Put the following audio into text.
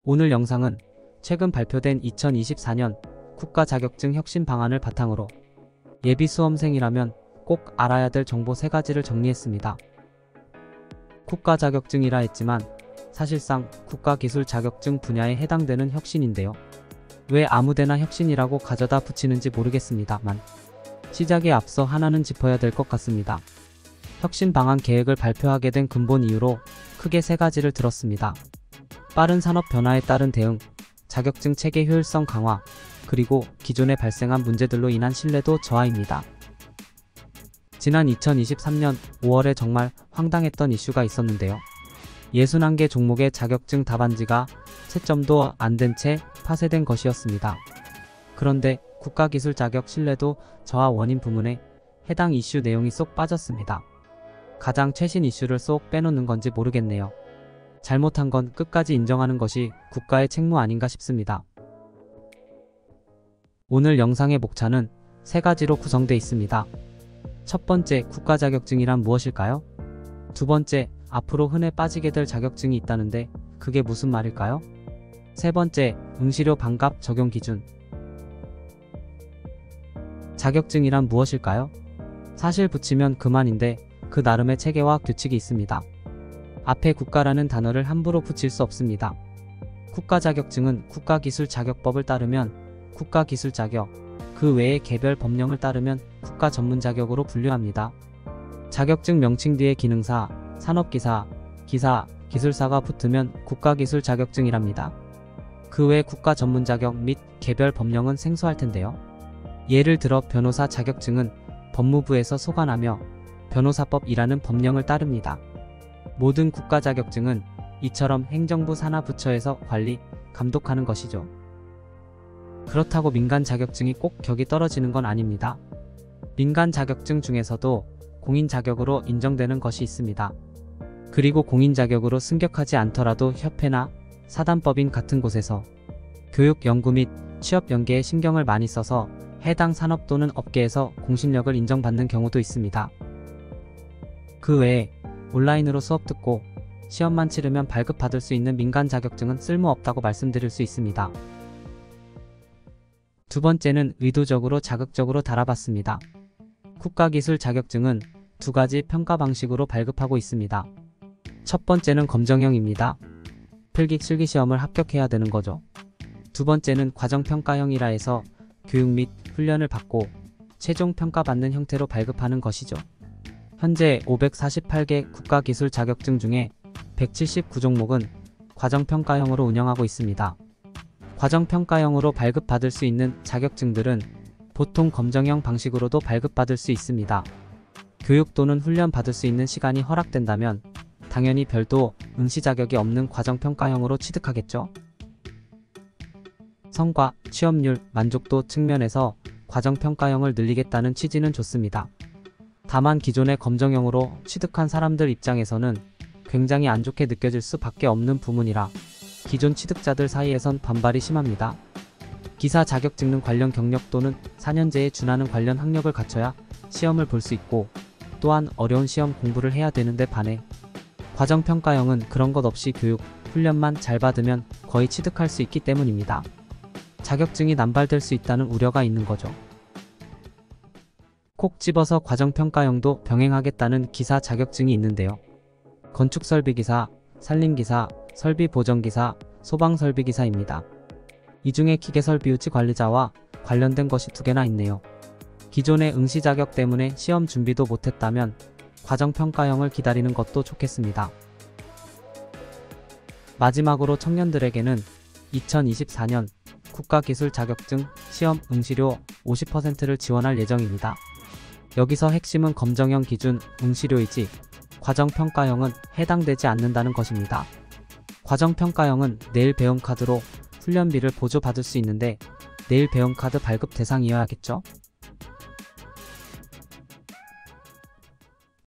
오늘 영상은 최근 발표된 2024년 국가 자격증 혁신 방안을 바탕으로 예비 수험생이라면 꼭 알아야 될 정보 3가지를 정리했습니다. 국가 자격증이라 했지만 사실상 국가 기술 자격증 분야에 해당되는 혁신인데요. 왜 아무데나 혁신이라고 가져다 붙이는지 모르겠습니다만 시작에 앞서 하나는 짚어야 될 것 같습니다. 혁신 방안 계획을 발표하게 된 근본 이유로 크게 3가지를 들었습니다. 빠른 산업 변화에 따른 대응, 자격증 체계 효율성 강화, 그리고 기존에 발생한 문제들로 인한 신뢰도 저하입니다. 지난 2023년 5월에 정말 황당했던 이슈가 있었는데요. 61개 종목의 자격증 답안지가 채점도 안 된 채 파쇄된 것이었습니다. 그런데 국가기술 자격 신뢰도 저하 원인 부문에 해당 이슈 내용이 쏙 빠졌습니다. 가장 최신 이슈를 쏙 빼놓는 건지 모르겠네요. 잘못한 건 끝까지 인정하는 것이 국가의 책무 아닌가 싶습니다. 오늘 영상의 목차는 3가지로 구성되어 있습니다. 첫 번째, 국가 자격증이란 무엇일까요? 두 번째, 앞으로 흔해 빠지게 될 자격증이 있다는데 그게 무슨 말일까요? 세 번째, 응시료 반값 적용 기준. 자격증이란 무엇일까요? 사실 붙이면 그만인데 그 나름의 체계와 규칙이 있습니다. 앞에 국가라는 단어를 함부로 붙일 수 없습니다. 국가 자격증은 국가기술자격법을 따르면 국가기술자격, 그 외의 개별 법령을 따르면 국가전문자격으로 분류합니다. 자격증 명칭 뒤에 기능사, 산업기사, 기사, 기술사가 붙으면 국가기술자격증이랍니다. 그 외 국가전문자격 및 개별 법령은 생소할 텐데요. 예를 들어 변호사 자격증은 법무부에서 소관하며 변호사법이라는 법령을 따릅니다. 모든 국가 자격증은 이처럼 행정부 산하 부처에서 관리, 감독하는 것이죠. 그렇다고 민간 자격증이 꼭 격이 떨어지는 건 아닙니다. 민간 자격증 중에서도 공인 자격으로 인정되는 것이 있습니다. 그리고 공인 자격으로 승격하지 않더라도 협회나 사단법인 같은 곳에서 교육, 연구 및 취업 연계에 신경을 많이 써서 해당 산업 또는 업계에서 공신력을 인정받는 경우도 있습니다. 그 외에 온라인으로 수업 듣고 시험만 치르면 발급받을 수 있는 민간 자격증은 쓸모없다고 말씀드릴 수 있습니다. 두 번째는 의도적으로 자극적으로 달아봤습니다. 국가기술 자격증은 2가지 평가 방식으로 발급하고 있습니다. 첫 번째는 검정형입니다. 필기, 실기시험을 합격해야 되는 거죠. 두 번째는 과정평가형이라 해서 교육 및 훈련을 받고 최종 평가받는 형태로 발급하는 것이죠. 현재 548개 국가기술 자격증 중에 179종목은 과정평가형으로 운영하고 있습니다. 과정평가형으로 발급받을 수 있는 자격증들은 보통 검정형 방식으로도 발급받을 수 있습니다. 교육 또는 훈련 받을 수 있는 시간이 허락된다면 당연히 별도 응시 자격이 없는 과정평가형으로 취득하겠죠. 성과, 취업률, 만족도 측면에서 과정평가형을 늘리겠다는 취지는 좋습니다. 다만 기존의 검정형으로 취득한 사람들 입장에서는 굉장히 안 좋게 느껴질 수밖에 없는 부문이라 기존 취득자들 사이에선 반발이 심합니다. 기사 자격 찍는 관련 경력 또는 4년제에 준하는 관련 학력을 갖춰야 시험을 볼 수 있고 또한 어려운 시험 공부를 해야 되는데 반해 과정평가형은 그런 것 없이 교육, 훈련만 잘 받으면 거의 취득할 수 있기 때문입니다. 자격증이 남발될 수 있다는 우려가 있는 거죠. 콕 집어서 과정평가형도 병행하겠다는 기사 자격증이 있는데요. 건축설비기사, 산림기사, 설비보정기사, 소방설비기사입니다. 이 중에 기계설비유지 관리자와 관련된 것이 2개나 있네요. 기존의 응시 자격 때문에 시험 준비도 못했다면 과정평가형을 기다리는 것도 좋겠습니다. 마지막으로 청년들에게는 2024년 국가기술 자격증 시험 응시료 50%를 지원할 예정입니다. 여기서 핵심은 검정형 기준 응시료이지 과정평가형은 해당되지 않는다는 것입니다. 과정평가형은 내일 배움 카드로 훈련비를 보조받을 수 있는데 내일 배움 카드 발급 대상이어야겠죠?